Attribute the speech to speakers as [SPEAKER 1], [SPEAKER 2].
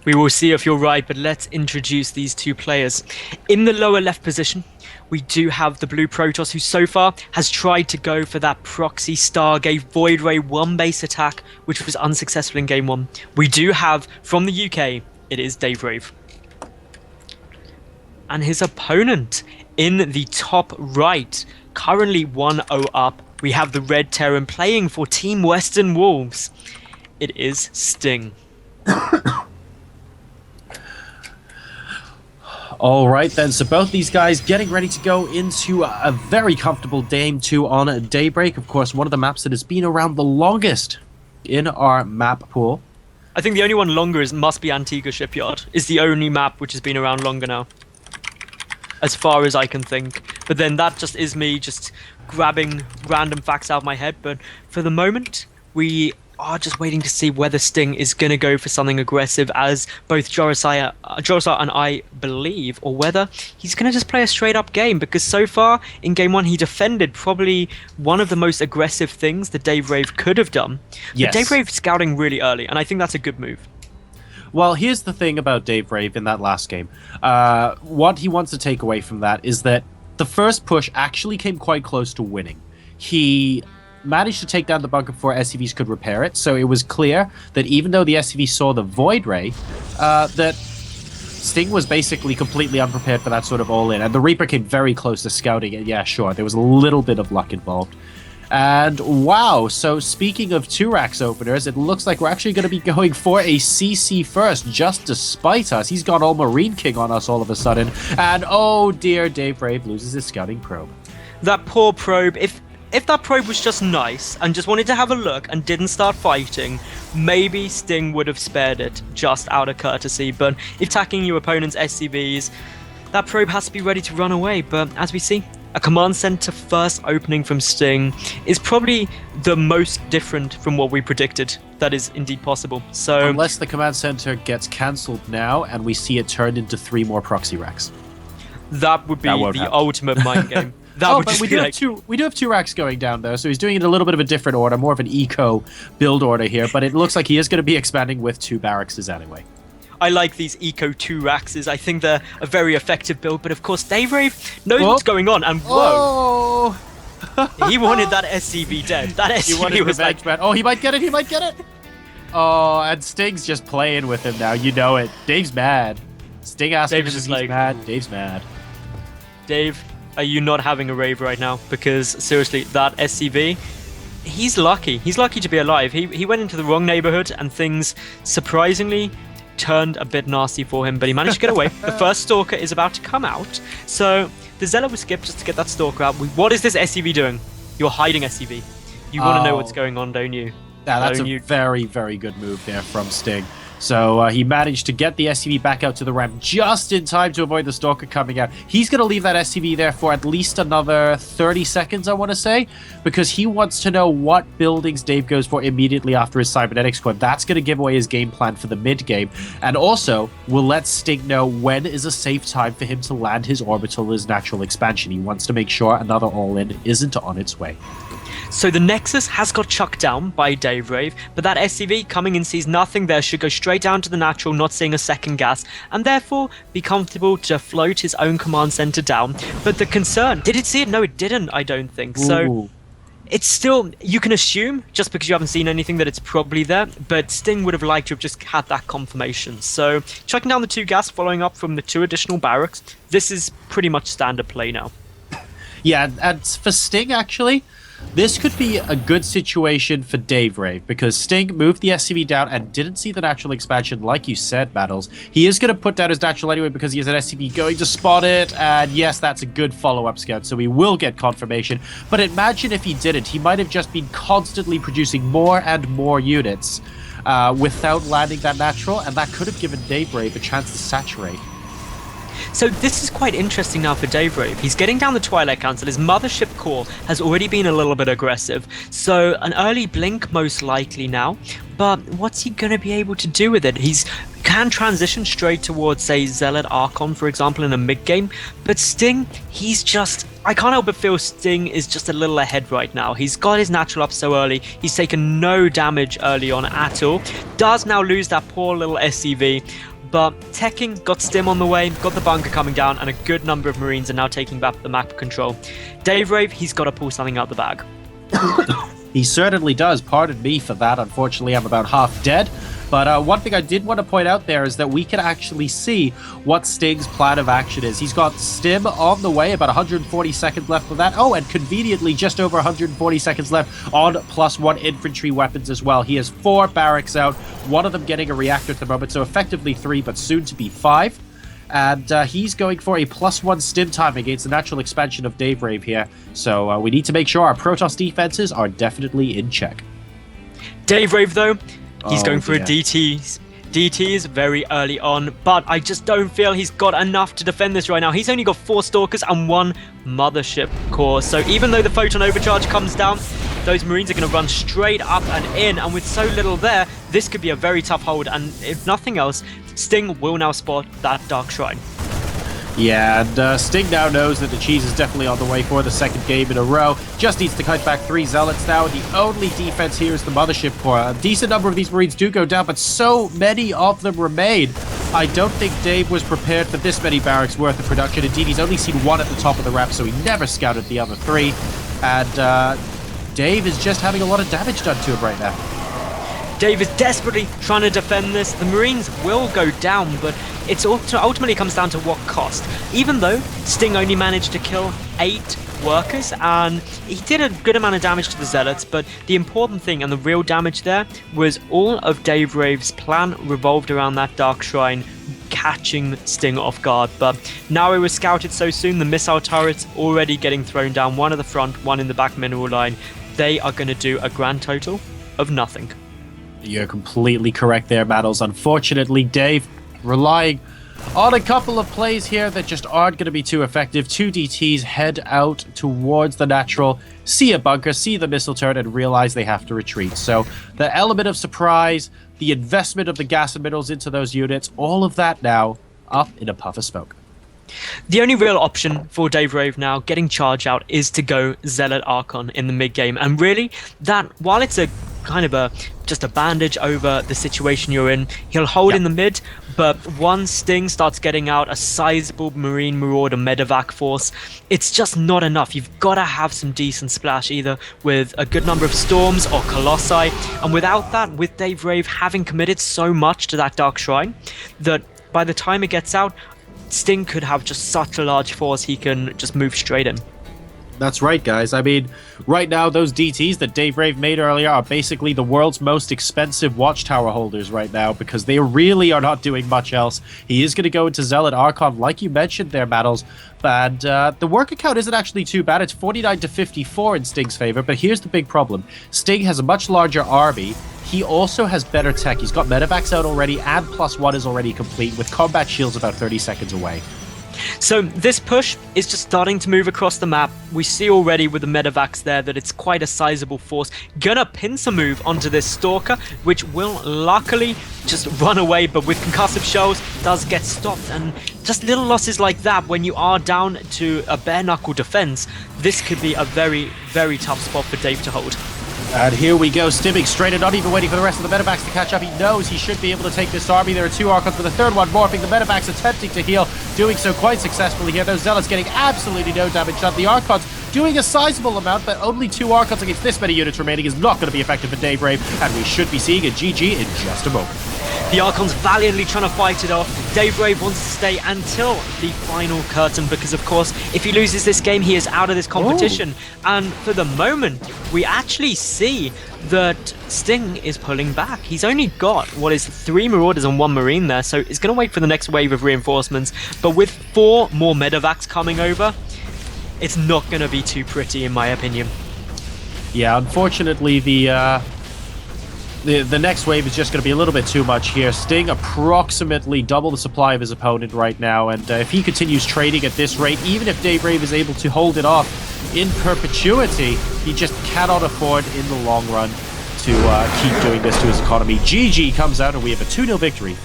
[SPEAKER 1] We will see if you're right, but let's introduce these two players. In the lower left position, we do have the blue Protoss, who so far has tried to go for that proxy Stargate Void Ray one base attack, which was unsuccessful in game one. We do have, from the UK, it is Daverave. And his opponent in the top right, currently 1-0 up, we have the Red Terran playing for Team Western Wolves. It is Sting.
[SPEAKER 2] All right then, so both these guys getting ready to go into a very comfortable Game 2 on Daybreak. Of course, one of the maps that has been around the longest in our map pool.
[SPEAKER 1] I think the only one longer must be Antigua Shipyard. Is the only map which has been around longer now, as far as I can think. But then that just is me just grabbing random facts out of my head. But for the moment, we are just waiting to see whether Sting is going to go for something aggressive, as both Jorasai and I believe, or whether he's going to just play a straight up game, because so far in game one he defended probably one of the most aggressive things that Daverave could have done.
[SPEAKER 2] Yes.
[SPEAKER 1] But Daverave scouting really early, and I think that's a good move.
[SPEAKER 2] Well, here's the thing about Daverave in that last game. What he wants to take away from that is that the first push actually came quite close to winning. He managed to take down the bunker before SCVs could repair it, so it was clear that even though the SCV saw the Void Ray, that Sting was basically completely unprepared for that sort of all-in, and the Reaper came very close to scouting it. Yeah, sure, there was a little bit of luck involved. And wow, so speaking of 2-racks openers, it looks like we're actually going to be going for a CC first, just despite us. He's gone all Marine King on us all of a sudden, and oh dear, Daverave loses his scouting probe.
[SPEAKER 1] That poor probe, if that probe was just nice and just wanted to have a look and didn't start fighting, maybe Sting would have spared it just out of courtesy. But if attacking your opponent's SCVs, that probe has to be ready to run away. But as we see, a command center first opening from Sting is probably the most different from what we predicted. That is indeed possible. So
[SPEAKER 2] unless the command center gets cancelled now and we see it turned into 3 more proxy racks.
[SPEAKER 1] That would be the ultimate mind game.
[SPEAKER 2] But we do have 2 racks going down though, so he's doing it in a little bit of a different order, more of an eco build order here, but it looks like he is going to be expanding with 2 barracks anyway.
[SPEAKER 1] I like these eco 2 racks. I think they're a very effective build, but of course Daverave knows what's going on, and whoa! He wanted that SCV dead. That SCV was like,
[SPEAKER 2] oh, he might get it. Oh, and Sting's just playing with him now, you know it. Dave's mad. Sting asked him if he's mad. Dave's mad.
[SPEAKER 1] Dave, are you not having a rave right now? Because seriously, that SCV, he's lucky. He's lucky to be alive. He went into the wrong neighborhood and things surprisingly turned a bit nasty for him, but he managed to get away. The first Stalker is about to come out, so the Zealot will skip just to get that Stalker out. What is this SCV doing? You're hiding SCV. You want to know what's going on, don't you?
[SPEAKER 2] Yeah, that's a very, very good move there from Sting. So he managed to get the SCV back out to the ramp just in time to avoid the Stalker coming out. He's going to leave that SCV there for at least another 30 seconds, I want to say, because he wants to know what buildings Dave goes for immediately after his Cybernetic Squad. That's going to give away his game plan for the mid-game, and also will let Sting know when is a safe time for him to land his orbital, his natural expansion. He wants to make sure another all-in isn't on its way.
[SPEAKER 1] So the Nexus has got chucked down by Daverave, but that SCV coming in sees nothing there, should go straight down to the natural, not seeing a second gas, and therefore be comfortable to float his own command center down. But the concern, did it see it? No, it didn't, I don't think. So it's still, you can assume, just because you haven't seen anything, that it's probably there, but Sting would have liked to have just had that confirmation. So chucking down the 2 gas, following up from the 2 additional barracks, this is pretty much standard play now.
[SPEAKER 2] Yeah, and for Sting, actually, this could be a good situation for Daverave, because Sting moved the SCV down and didn't see the natural expansion, like you said, Battles. He is going to put down his natural anyway because he has an SCV going to spot it, and yes, that's a good follow-up scout, so he will get confirmation. But imagine if he didn't. He might have just been constantly producing more and more units without landing that natural, and that could have given Daverave a chance to saturate.
[SPEAKER 1] So this is quite interesting now for Daverave. He's getting down the Twilight Council. His mothership core has already been a little bit aggressive. So an early blink most likely now. But what's he going to be able to do with it? He can transition straight towards, say, Zealot Archon, for example, in a mid-game. But Sting, he's just... I can't help but feel Sting is just a little ahead right now. He's got his natural up so early. He's taken no damage early on at all. Does now lose that poor little SCV. But Tekking got Stim on the way, got the bunker coming down, and a good number of Marines are now taking back the map control. Daverave, he's got to pull something out the bag.
[SPEAKER 2] He certainly does. Pardon me for that. Unfortunately, I'm about half dead. But one thing I did want to point out there is that we can actually see what Sting's plan of action is. He's got Stim on the way, about 140 seconds left of that. Oh, and conveniently, just over 140 seconds left on +1 infantry weapons as well. He has 4 barracks out, one of them getting a reactor at the moment, so effectively 3, but soon to be 5. And he's going for a +1 stim time against the natural expansion of Daverave here. So we need to make sure our Protoss defenses are definitely in check.
[SPEAKER 1] Daverave, though, he's going for a DTs. DTs very early on, but I just don't feel he's got enough to defend this right now. He's only got 4 Stalkers and 1 Mothership core. So even though the Photon Overcharge comes down, those Marines are going to run straight up and in. And with so little there, this could be a very tough hold. And if nothing else, Sting will now spot that Dark Shrine.
[SPEAKER 2] Yeah, and Sting now knows that the cheese is definitely on the way for the second game in a row. Just needs to cut back 3 Zealots now. The only defense here is the Mothership core. A decent number of these Marines do go down, but so many of them remain. I don't think Dave was prepared for this many barracks worth of production. Indeed, he's only seen 1 at the top of the rep, so he never scouted the other 3. And Dave is just having a lot of damage done to him right now.
[SPEAKER 1] Dave is desperately trying to defend this. The Marines will go down, but it ultimately comes down to what cost. Even though Sting only managed to kill 8 workers, and he did a good amount of damage to the Zealots, but the important thing and the real damage there was all of Daverave's plan revolved around that Dark Shrine catching Sting off guard. But now it was scouted so soon, the missile turrets already getting thrown down, 1 at the front, 1 in the back mineral line. They are going to do a grand total of nothing.
[SPEAKER 2] You're completely correct there, Battles. Unfortunately, Dave, relying on a couple of plays here that just aren't going to be too effective. 2 DTs head out towards the natural, see a bunker, see the missile turret, and realize they have to retreat. So the element of surprise, the investment of the gas and minerals into those units, all of that now up in a puff of smoke.
[SPEAKER 1] The only real option for Daverave now, getting charge out, is to go Zealot Archon in the mid-game. And really, that, while it's a kind of just a bandage over the situation you're in, he'll hold in the mid, but once Sting starts getting out a sizable Marine Marauder medevac force, it's just not enough. You've got to have some decent splash, either with a good number of Storms or Colossi. And without that, with Daverave having committed so much to that Dark Shrine, that by the time it gets out, Sting could have just such a large force he can just move straight in.
[SPEAKER 2] That's right, guys. I mean, right now, those DTs that Daverave made earlier are basically the world's most expensive watchtower holders right now, because they really are not doing much else. He is going to go into Zealot Archon, like you mentioned there, Battles. And the worker count isn't actually too bad. It's 49 to 54 in Sting's favor, but here's the big problem. Sting has a much larger army. He also has better tech. He's got medevacs out already, and +1 is already complete, with combat shields about 30 seconds away.
[SPEAKER 1] So this push is just starting to move across the map. We see already with the medevacs there that it's quite a sizable force. Gonna pincer move onto this Stalker, which will luckily just run away, but with concussive shells does get stopped. And just little losses like that, when you are down to a bare knuckle defense, this could be a very, very tough spot for Dave to hold.
[SPEAKER 2] And here we go, stimming straight and not even waiting for the rest of the medevacs to catch up. He knows he should be able to take this army. There are 2 Archons for the third one morphing. The medevacs attempting to heal, doing so quite successfully here. Those Zealots getting absolutely no damage done. The Archons doing a sizable amount, but only 2 Archons against this many units remaining is not going to be effective for Daverave, and we should be seeing a GG in just a moment.
[SPEAKER 1] The Archon's valiantly trying to fight it off. Daverave wants to stay until the final curtain, because of course, if he loses this game, he is out of this competition. Ooh. And for the moment, we actually see that Sting is pulling back. He's only got, 3 Marauders and 1 Marine there, so he's going to wait for the next wave of reinforcements. But with 4 more medevacs coming over, it's not going to be too pretty, in my opinion.
[SPEAKER 2] Yeah, unfortunately, the next wave is just going to be a little bit too much here. Sting approximately double the supply of his opponent right now, and if he continues trading at this rate, even if Daverave is able to hold it off in perpetuity, he just cannot afford in the long run to keep doing this to his economy. GG comes out, and we have a 2-0 victory.